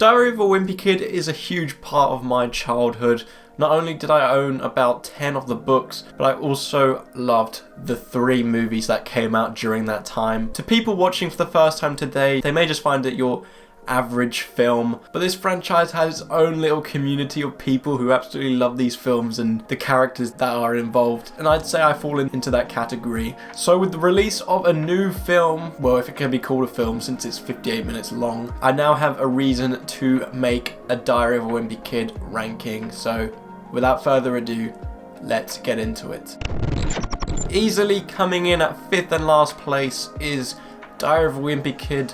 Diary of a Wimpy Kid is a huge part of my childhood. Not only did I own about 10 of the books, but I also loved the 3 movies that came out during that time. To people watching for the first time today, they may just find it your average film, but this franchise has its own little community of people who absolutely love these films and the characters that are involved, and I'd say I fall into that category. So with the release of a new film, well, if it can be called a film since it's 58 minutes long, I now have a reason to make a Diary of a Wimpy Kid ranking. So without further ado, let's get into it. Easily coming in at 5th and last place is Diary of a Wimpy Kid: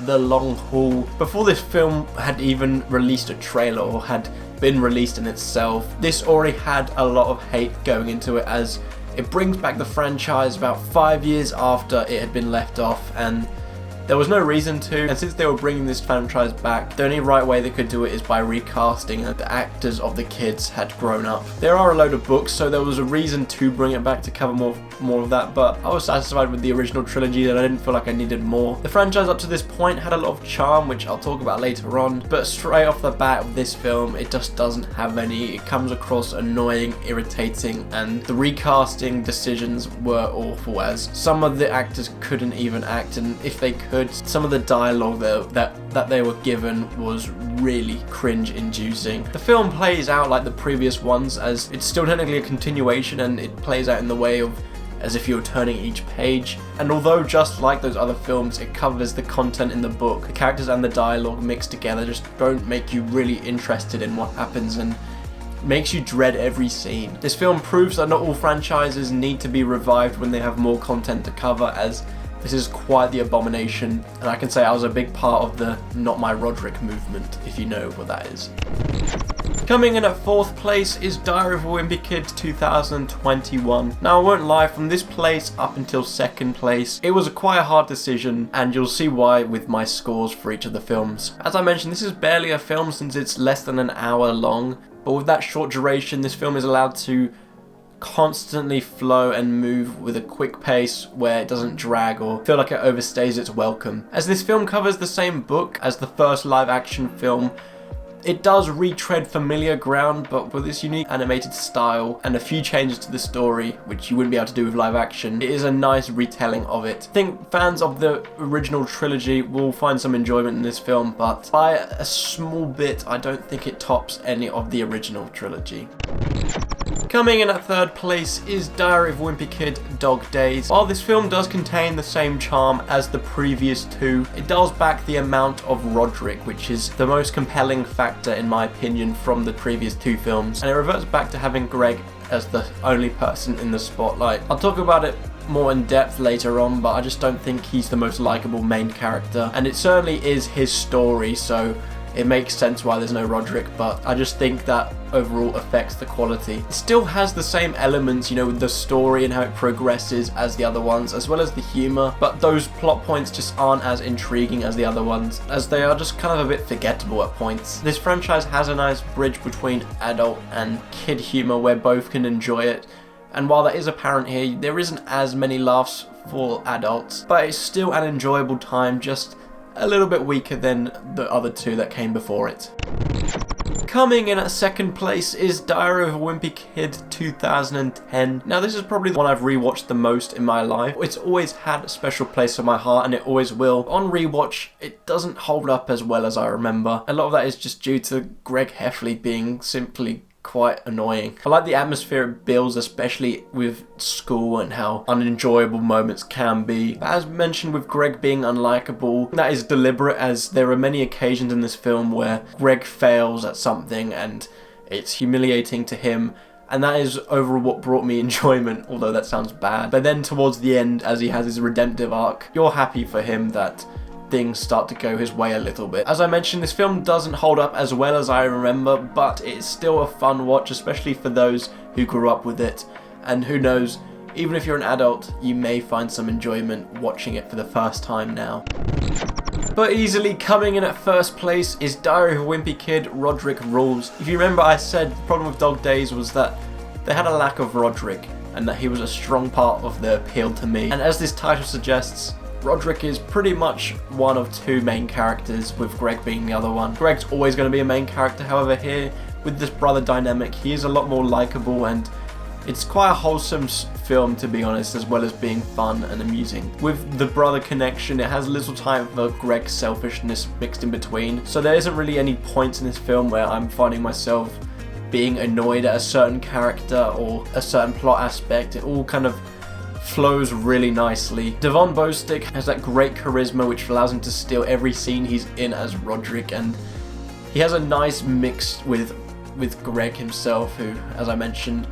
The Long Haul. Before this film had even released a trailer or had been released in itself, this already had a lot of hate going into it, as it brings back the franchise about 5 years after it had been left off, and there was no reason to, and since they were bringing this franchise back, the only right way they could do it is by recasting, and the actors of the kids had grown up. There are a load of books, so there was a reason to bring it back to cover more of that, but I was satisfied with the original trilogy and I didn't feel like I needed more. The franchise up to this point had a lot of charm, which I'll talk about later on, but straight off the bat of this film, it just doesn't have any. It comes across annoying, irritating, and the recasting decisions were awful, as some of the actors couldn't even act, and if they could, some of the dialogue that they were given was really cringe-inducing. The film plays out like the previous ones, as it's still technically a continuation, and it plays out in the way of as if you're turning each page. And although just like those other films, it covers the content in the book, the characters and the dialogue mixed together just don't make you really interested in what happens and makes you dread every scene. This film proves that not all franchises need to be revived when they have more content to cover, as this is quite the abomination, and I can say I was a big part of the Not My Roderick movement, if you know what that is. Coming in at 4th place is Diary of a Wimpy Kid 2021. Now I won't lie, from this place up until 2nd place, it was quite a hard decision, and you'll see why with my scores for each of the films. As I mentioned, this is barely a film since it's less than an hour long, but with that short duration, this film is allowed to constantly flow and move with a quick pace where it doesn't drag or feel like it overstays its welcome. As this film covers the same book as the first live action film, it does retread familiar ground, but with this unique animated style and a few changes to the story, which you wouldn't be able to do with live action, it is a nice retelling of it. I think fans of the original trilogy will find some enjoyment in this film, but by a small bit, I don't think it tops any of the original trilogy. Coming in at 3rd place is Diary of a Wimpy Kid: Dog Days. While this film does contain the same charm as the previous 2, it does back the amount of Roderick, which is the most compelling factor in my opinion from the previous 2 films, and it reverts back to having Greg as the only person in the spotlight. I'll talk about it more in depth later on, but I just don't think he's the most likable main character, and it certainly is his story, so it makes sense why there's no Roderick, but I just think that overall affects the quality. It still has the same elements, you know, with the story and how it progresses as the other ones, as well as the humour, but those plot points just aren't as intriguing as the other ones, as they are just kind of a bit forgettable at points. This franchise has a nice bridge between adult and kid humour where both can enjoy it, and while that is apparent here, there isn't as many laughs for adults, but it's still an enjoyable time, just a little bit weaker than the other 2 that came before it. Coming in at 2nd place is Diary of a Wimpy Kid 2010. Now this is probably the one I've rewatched the most in my life. It's always had a special place in my heart, and it always will. On rewatch, it doesn't hold up as well as I remember. A lot of that is just due to Greg Heffley being simply quite annoying. I like the atmosphere it builds, especially with school and how unenjoyable moments can be. But as mentioned, with Greg being unlikable, that is deliberate, as there are many occasions in this film where Greg fails at something and it's humiliating to him, and that is overall what brought me enjoyment, although that sounds bad. But then towards the end, as he has his redemptive arc, you're happy for him that things start to go his way a little bit. As I mentioned, this film doesn't hold up as well as I remember, but it's still a fun watch, especially for those who grew up with it. And who knows, even if you're an adult, you may find some enjoyment watching it for the first time now. But easily coming in at 1st place is Diary of a Wimpy Kid: Roderick Rules. If you remember, I said the problem with Dog Days was that they had a lack of Roderick, and that he was a strong part of the appeal to me. And as this title suggests, Roderick is pretty much one of two main characters, with Greg being the other one. Greg's always going to be a main character, however here, with this brother dynamic, he is a lot more likable, and it's quite a wholesome film, to be honest, as well as being fun and amusing. With the brother connection, it has little time for Greg's selfishness mixed in between, so there isn't really any points in this film where I'm finding myself being annoyed at a certain character or a certain plot aspect. It all kind of flows really nicely. Devon Bostick has that great charisma which allows him to steal every scene he's in as Roderick, and he has a nice mix with Greg himself, who, as I mentioned,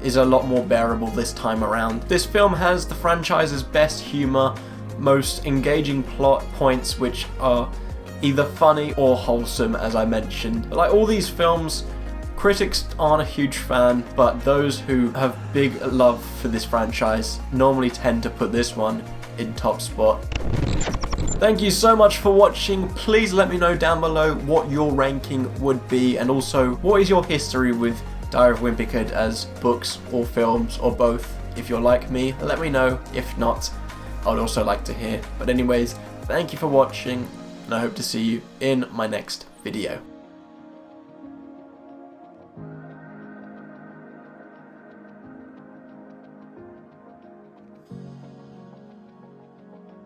is a lot more bearable this time around. This film has the franchise's best humour, most engaging plot points which are either funny or wholesome, as I mentioned. Like all these films, critics aren't a huge fan, but those who have big love for this franchise normally tend to put this one in top spot. Thank you so much for watching. Please let me know down below what your ranking would be, and also what is your history with Diary of Wimpy Kid as books or films or both. If you're like me, let me know. If not, I'd also like to hear. But anyways, thank you for watching, and I hope to see you in my next video.